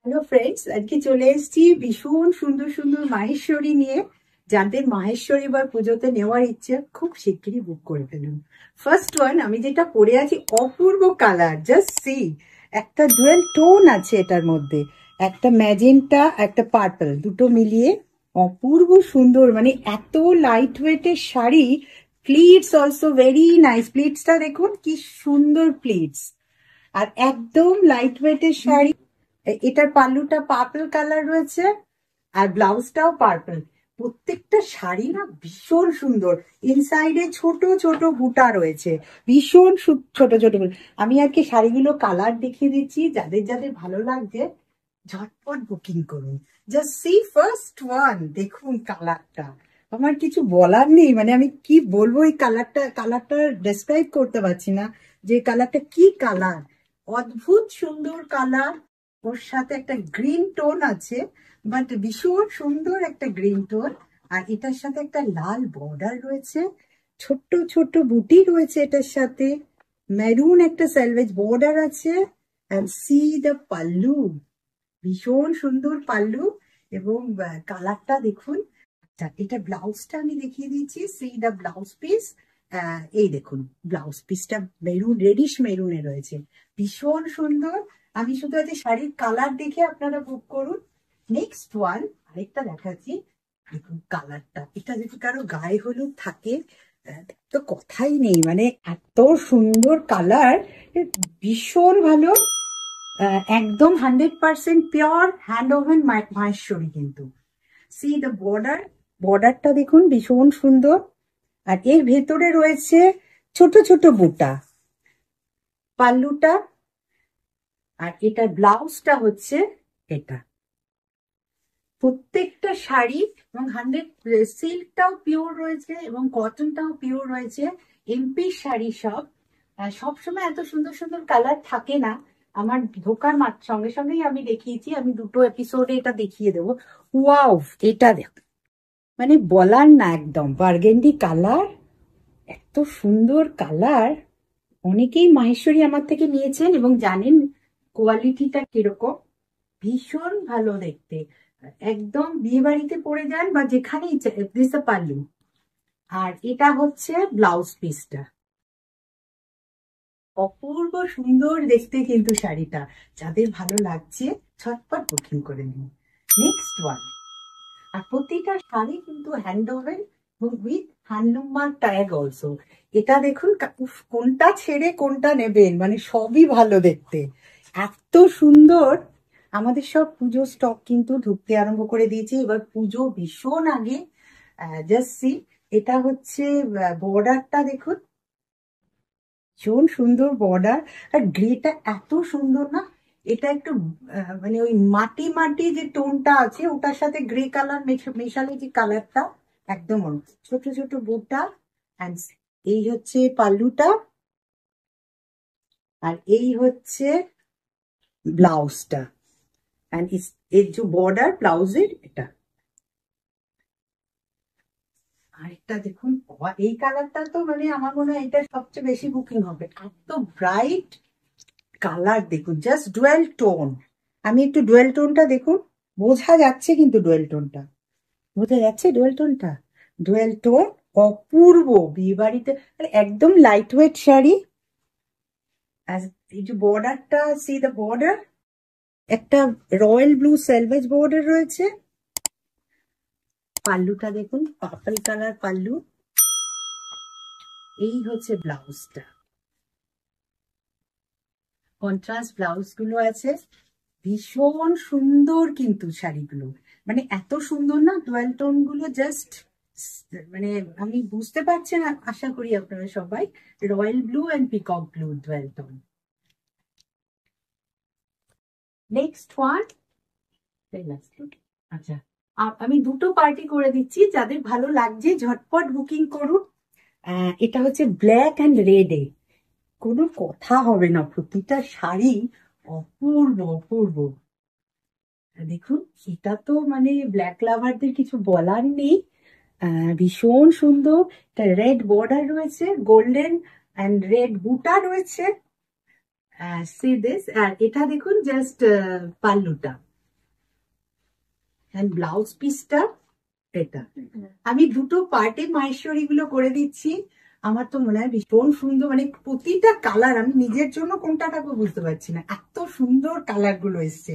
Hello friends, আজকে চলে এসেছি ভীষণ সুন্দর সুন্দর মাহেশ্বরী নিয়ে। যাদের মাহেশ্বরী বা পুজোতে নেওয়ার ইচ্ছে খুব শিগগিরই বুক করে ফেলুন। ফার্স্ট ওয়ান আমি যেটা পরে আছি, অপূর্ব কালার, জাস্ট সি। একটা ডুয়েল টোন আছে এটার মধ্যে, একটা ম্যাজেন্টা একটা পার্পল, দুটো মিলিয়ে অপূর্ব সুন্দর। মানে এত লাইট ওয়েটের sari. Pleats also very nice. প্লিটসটা দেখুন কি সুন্দর প্লিটস, আর একদম লাইট ওয়েটের শাড়ি। এটার পাল্লুটা পার্পল কালার রয়েছে আর ব্লাউজটাও পার্পল। প্রত্যেকটা শাড়ি না ভীষণ সুন্দর। ইনসাইডে ছোট ছোট বুটা রয়েছে, ভীষণ ছোট ছোট। আমি আর কি শাড়িগুলো কালার দেখিয়ে দিচ্ছি, যাদের যাদের ভালো লাগছে ঝটপট বুকিং করুন। জাস্ট সি ফার্স্ট ওয়ান, দেখুন কালারটা। আমার কিছু বলার নেই, মানে আমি কি বলবো, এই কালারটা ডেসক্রাইব করতে পারছি না যে কালারটা কি কালার। অদ্ভুত সুন্দর কালার। ওর সাথে একটা গ্রিন টোন আছে, বাট ভীষণ সুন্দর একটা গ্রিন টোন। আর এটার সাথে একটা লাল বর্ডার রয়েছে, ছোট্ট ছোট্ট বুটি রয়েছে এটার সাথে। মেরুন একটা সেলভেজ বর্ডার আছে। and see the পাল্লু, ভীষণ সুন্দর পাল্লু। এবং কালারটা দেখুন। আচ্ছা, এটা ব্লাউজটা আমি দেখিয়ে দিচ্ছি, সি দ্য ব্লাউজ পিস। এই দেখুন ব্লাউজ পিসটা মেরুন, রেডিশ মেরুনে রয়েছে, ভীষণ সুন্দর। আমি শুধু আজ শাড়ির কালার দেখে আপনারা বুক করুন। নেক্সট ওয়ান আরেকটা দেখাচ্ছি, দেখুন কালারটা। এটা যদি কারো গায়ে হলুদ থাকে তো কথাই নেই, মানে এত সুন্দর কালার, ভীষণ ভালো। একদম 100% পিওর হ্যান্ড ওভেন মাহেশ্বরী কিন্তু। সি দ্য বর্ডার, বর্ডারটা দেখুন ভীষণ সুন্দর। আর এর ভেতরে রয়েছে ছোট ছোট বুটা, পাল্লুটা। আর এটার ব্লাউজটা হচ্ছে এটা। প্রত্যেকটা শাড়ি এবং 100 সিল্কটাও পিওর রয়েছে এবং কটনটাও পিওর রয়েছে। এমপি শাড়ি সব। সবসময় এত সুন্দর সুন্দর কালার থাকে না। আমার ঢোকার সঙ্গে সঙ্গেই আমি দেখিয়েছি, আমি দুটো এপিসোডে এটা দেখিয়ে দেবো। ওয়াও, এটা দেখ, মানে বলার না, একদম বার্গেন্ডি কালার, এত সুন্দর কালার। অনেকেই মাহেশ্বরী আমার থেকে নিয়েছেন এবং জানেন কোয়ালিটিটা কিরকম। ভীষণ ভালো দেখতে, একদম বিয়ে বাড়িতে পরে যান বা যেখানেই দিতে পারলুম। আর এটা হচ্ছে ব্লাউজ পিসটা, অপূর্ব সুন্দর দেখতে কিন্তু শাড়িটা। যাদের ভালো লাগছে ঝটপট বুকিং করে নিন। Next one. আর প্রতিটা শাড়ি কিন্তু হ্যান্ড ওভেন এবং with handloom mark tag also. এটা দেখুন, কোনটা ছেড়ে কোনটা নেবেন, মানে সবই ভালো দেখতে, এত সুন্দর। আমাদের সব পুজো স্টক কিন্তু ঢুকতে আরম্ভ করে দিয়েছে, এবার পুজো ভীষণ আগে। জাস্ট সি, এটা হচ্ছে বর্ডারটা দেখুন, ভীষণ সুন্দর বর্ডার। আর গ্রেটা এত সুন্দর না, এটা একটু মানে ওই মাটি মাটি যে টোনটা আছে ওটার সাথে গ্রে কালার মেশালে যে কালারটা একদম অন্য। ছোট ছোট বুটা। অ্যান্ড এই হচ্ছে পাল্লুটা, আর এই হচ্ছে ব্লাউজটা। অ্যান্ড এর যে বর্ডার ব্লাউজের এটা। আরেকটা দেখুন, এই কালারটা তো মানে আমার মনে হয় এটা সবচেয়ে বেশি বুকিং হবে, এত ব্রাইট কালার। দেখুন জাস্ট ডুয়েল টোন। আমি একটু ডুয়েল টোনটা দেখুন, বোঝা যাচ্ছে কিন্তু ডুয়েল টোনটা, বোঝা যাচ্ছে ডুয়েল টোনটা। ডুয়েল টোন, অপূর্ব বিয়ে বাড়িতে, একদম লাইট ওয়েট শাড়ি। আর এই যে বর্ডারটা, সি দ্য বর্ডার, একটা রয়্যাল ব্লু সেলভেজ বর্ডার রয়েছে। পাল্লুটা দেখুন, পার্পল কালার পাল্লু। এই হচ্ছে ব্লাউজটা, কন্ট্রাস্ট ব্লাউজ গুলো আছে। ভীষণ সুন্দর কিন্তু শাড়িগুলো, মানে এত সুন্দর না ডুয়াল টোন গুলো, জাস্ট মানে আমি বুঝতে পারছি না, আশা করি আপনারা সবাই। Royal blue and peacock blue dual tone. Next one. আচ্ছা, আমি দুটো পার্টি করে দিচ্ছি, যাদের ভালো লাগছে ঝটপট বুকিং করুন। এটা হচ্ছে ব্ল্যাক অ্যান্ড রেডে, কোনো কথা হবে না, প্রতিটা শাড়ি অপূর্ব অপূর্ব। দেখুন, এটা তো মানে ব্ল্যাক লাভারদের কিছু বলার নেই। ভীষণ সুন্দর। এটা রেড বর্ডার রয়েছে, গোল্ডেন অ্যান্ড রেড বুটা রয়েছে। C this. আর এটা দেখুন জাস্ট পাল্লুটা, অ্যান্ড ব্লাউজ পিসটা এটা। আমি দুটো পার্টে মাহেশ্বরী গুলো করে দিচ্ছি। আমার তো মনে হয় ভীষণ সুন্দর, মানে প্রতিটা কালার আমি নিজের জন্য কোনটা রাখবো বুঝতে পারছি না, এত সুন্দর কালার গুলো এসছে।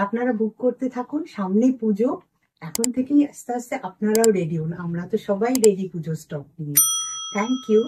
আপনারা বুক করতে থাকুন, সামনে পুজো, এখন থেকেই আস্তে আস্তে আপনারাও রেডি হন, আমরা তো সবাই রেডি পুজো স্টক নিয়ে। Thank you.